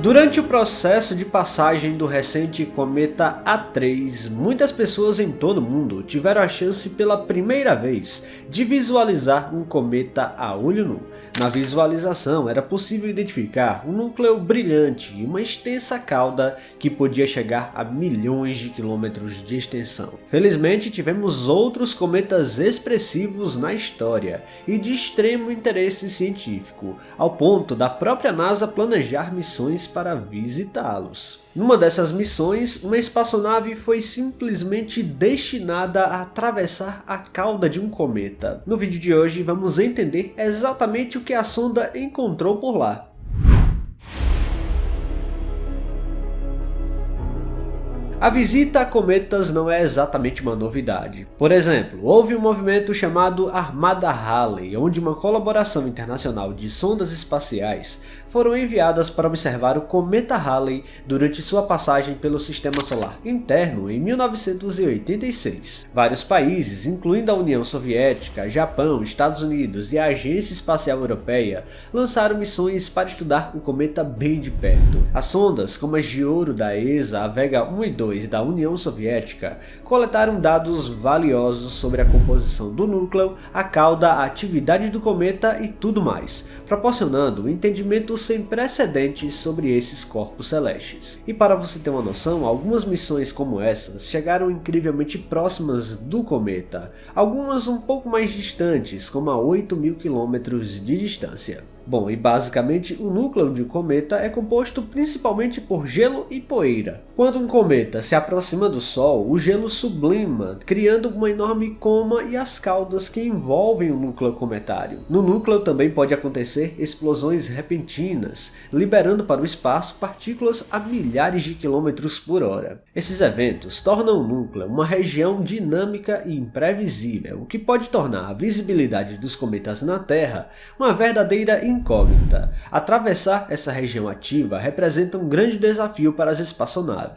Durante o processo de passagem do recente cometa A3, muitas pessoas em todo o mundo tiveram a chance pela primeira vez de visualizar um cometa a olho nu. Na visualização era possível identificar um núcleo brilhante e uma extensa cauda que podia chegar a milhões de quilômetros de extensão. Felizmente tivemos outros cometas expressivos na história e de extremo interesse científico, ao ponto da própria NASA planejar missões para visitá-los. Numa dessas missões, uma espaçonave foi simplesmente destinada a atravessar a cauda de um cometa. No vídeo de hoje vamos entender exatamente o que a sonda encontrou por lá. A visita a cometas não é exatamente uma novidade. Por exemplo, houve um movimento chamado Armada Halley, onde uma colaboração internacional de sondas espaciais foram enviadas para observar o cometa Halley durante sua passagem pelo Sistema Solar interno em 1986. Vários países, incluindo a União Soviética, Japão, Estados Unidos e a Agência Espacial Europeia, lançaram missões para estudar o cometa bem de perto. As sondas, como as de ouro da ESA, a Vega 1 e 2 da União Soviética, coletaram dados valiosos sobre a composição do núcleo, a cauda, a atividade do cometa e tudo mais, proporcionando um entendimento sem precedentes sobre esses corpos celestes. E para você ter uma noção, algumas missões como essas chegaram incrivelmente próximas do cometa, algumas um pouco mais distantes, como a 8.000 km de distância. Bom, e basicamente o núcleo de um cometa é composto principalmente por gelo e poeira. Quando um cometa se aproxima do Sol, o gelo sublima, criando uma enorme coma e as caudas que envolvem o núcleo cometário. No núcleo também pode acontecer explosões repentinas, liberando para o espaço partículas a milhares de quilômetros por hora. Esses eventos tornam o núcleo uma região dinâmica e imprevisível, o que pode tornar a visibilidade dos cometas na Terra uma verdadeira incógnita. Atravessar essa região ativa representa um grande desafio para as espaçonaves.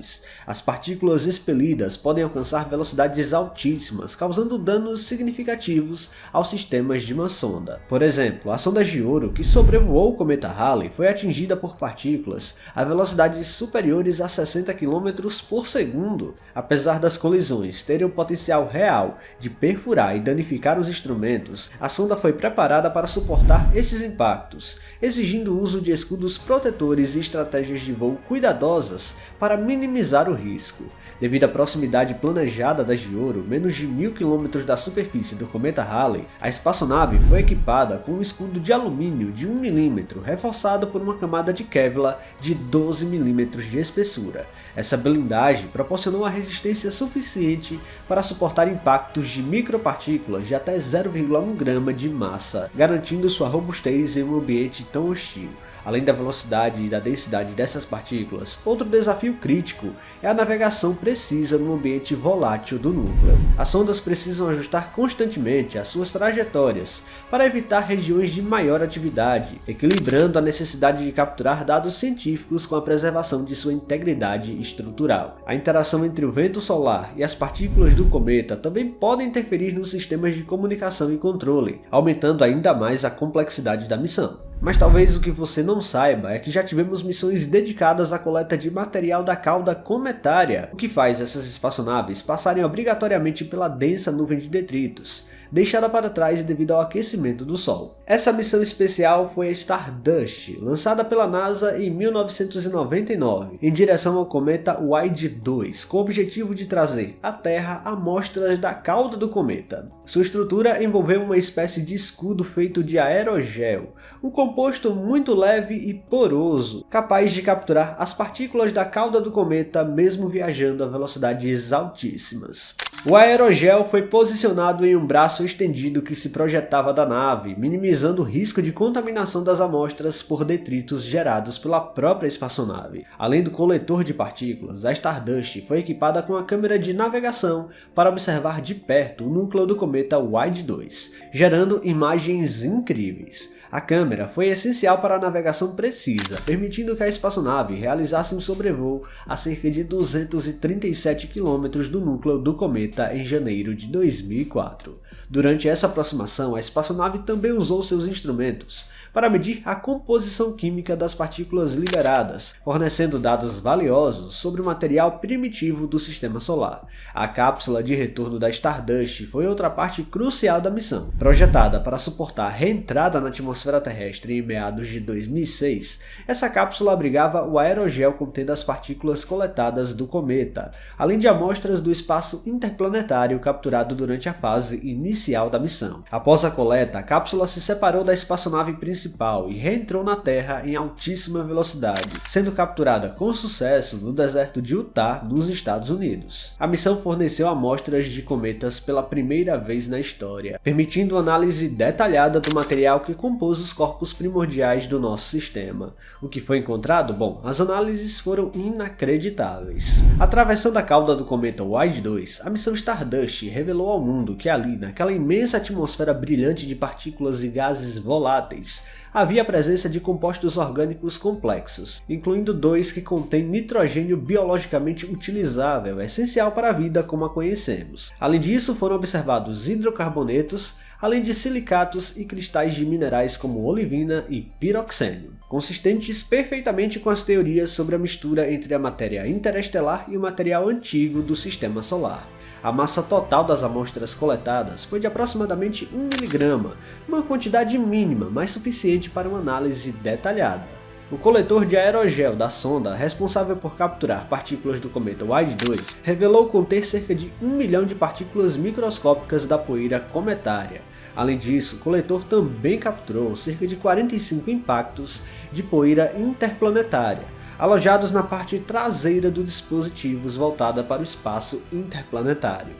As partículas expelidas podem alcançar velocidades altíssimas, causando danos significativos aos sistemas de uma sonda. Por exemplo, a sonda de ouro que sobrevoou o cometa Halley foi atingida por partículas a velocidades superiores a 60 km por segundo. Apesar das colisões terem o potencial real de perfurar e danificar os instrumentos, a sonda foi preparada para suportar esses impactos, exigindo o uso de escudos protetores e estratégias de voo cuidadosas para minimizar o risco. Devido à proximidade planejada da de ouro, menos de 1.000 km da superfície do cometa Halley, a espaçonave foi equipada com um escudo de alumínio de 1 mm, reforçado por uma camada de Kevlar de 12 mm de espessura. Essa blindagem proporcionou a resistência suficiente para suportar impactos de micropartículas de até 0,1 grama de massa, garantindo sua robustez em um ambiente tão hostil. Além da velocidade e da densidade dessas partículas, outro desafio crítico é a navegação precisa no ambiente volátil do núcleo. As sondas precisam ajustar constantemente as suas trajetórias para evitar regiões de maior atividade, equilibrando a necessidade de capturar dados científicos com a preservação de sua integridade estrutural. A interação entre o vento solar e as partículas do cometa também podem interferir nos sistemas de comunicação e controle, aumentando ainda mais a complexidade da missão. Mas talvez o que você não saiba é que já tivemos missões dedicadas à coleta de material da cauda cometária, o que faz essas espaçonaves passarem obrigatoriamente pela densa nuvem de detritos, deixada para trás devido ao aquecimento do Sol. Essa missão especial foi a Stardust, lançada pela NASA em 1999, em direção ao cometa Wild 2, com o objetivo de trazer à Terra amostras da cauda do cometa. Sua estrutura envolveu uma espécie de escudo feito de aerogel, um composto muito leve e poroso, capaz de capturar as partículas da cauda do cometa mesmo viajando a velocidades altíssimas. O aerogel foi posicionado em um braço estendido que se projetava da nave, minimizando o risco de contaminação das amostras por detritos gerados pela própria espaçonave. Além do coletor de partículas, a Stardust foi equipada com a câmera de navegação para observar de perto o núcleo do cometa Wild 2, gerando imagens incríveis. A câmera foi essencial para a navegação precisa, permitindo que a espaçonave realizasse um sobrevoo a cerca de 237 km do núcleo do cometa cometa em janeiro de 2004. Durante essa aproximação, a espaçonave também usou seus instrumentos para medir a composição química das partículas liberadas, fornecendo dados valiosos sobre o material primitivo do sistema solar. A cápsula de retorno da Stardust foi outra parte crucial da missão. Projetada para suportar a reentrada na atmosfera terrestre em meados de 2006, essa cápsula abrigava o aerogel contendo as partículas coletadas do cometa, além de amostras do espaço interplanetário capturado durante a fase inicial da missão. Após a coleta, a cápsula se separou da espaçonave principal e reentrou na Terra em altíssima velocidade, sendo capturada com sucesso no deserto de Utah, nos Estados Unidos. A missão forneceu amostras de cometas pela primeira vez na história, permitindo análise detalhada do material que compôs os corpos primordiais do nosso sistema. O que foi encontrado? Bom, as análises foram inacreditáveis. Atravessando a cauda do cometa Wild-2, a missão Stardust revelou ao mundo que ali, naquela imensa atmosfera brilhante de partículas e gases voláteis, havia a presença de compostos orgânicos complexos, incluindo dois que contêm nitrogênio biologicamente utilizável, essencial para a vida como a conhecemos. Além disso, foram observados hidrocarbonetos, além de silicatos e cristais de minerais como olivina e piroxênio, consistentes perfeitamente com as teorias sobre a mistura entre a matéria interestelar e o material antigo do sistema solar. A massa total das amostras coletadas foi de aproximadamente 1 mg, uma quantidade mínima, mas suficiente para uma análise detalhada. O coletor de aerogel da sonda, responsável por capturar partículas do cometa Wild-2, revelou conter cerca de 1 milhão de partículas microscópicas da poeira cometária. Além disso, o coletor também capturou cerca de 45 impactos de poeira interplanetária, alojados na parte traseira do dispositivo voltada para o espaço interplanetário.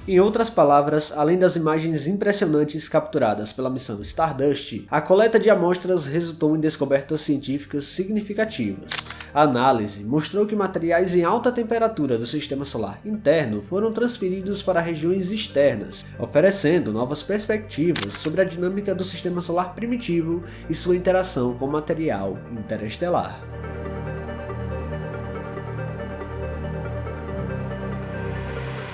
Em outras palavras, além das imagens impressionantes capturadas pela missão Stardust, a coleta de amostras resultou em descobertas científicas significativas. A análise mostrou que materiais em alta temperatura do sistema solar interno foram transferidos para regiões externas, oferecendo novas perspectivas sobre a dinâmica do sistema solar primitivo e sua interação com o material interestelar.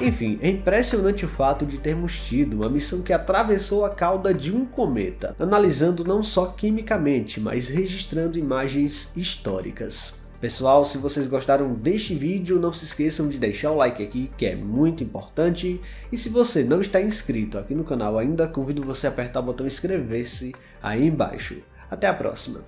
Enfim, é impressionante o fato de termos tido uma missão que atravessou a cauda de um cometa, analisando não só quimicamente, mas registrando imagens históricas. Pessoal, se vocês gostaram deste vídeo, não se esqueçam de deixar o like aqui, que é muito importante. E se você não está inscrito aqui no canal ainda, convido você a apertar o botão inscrever-se aí embaixo. Até a próxima!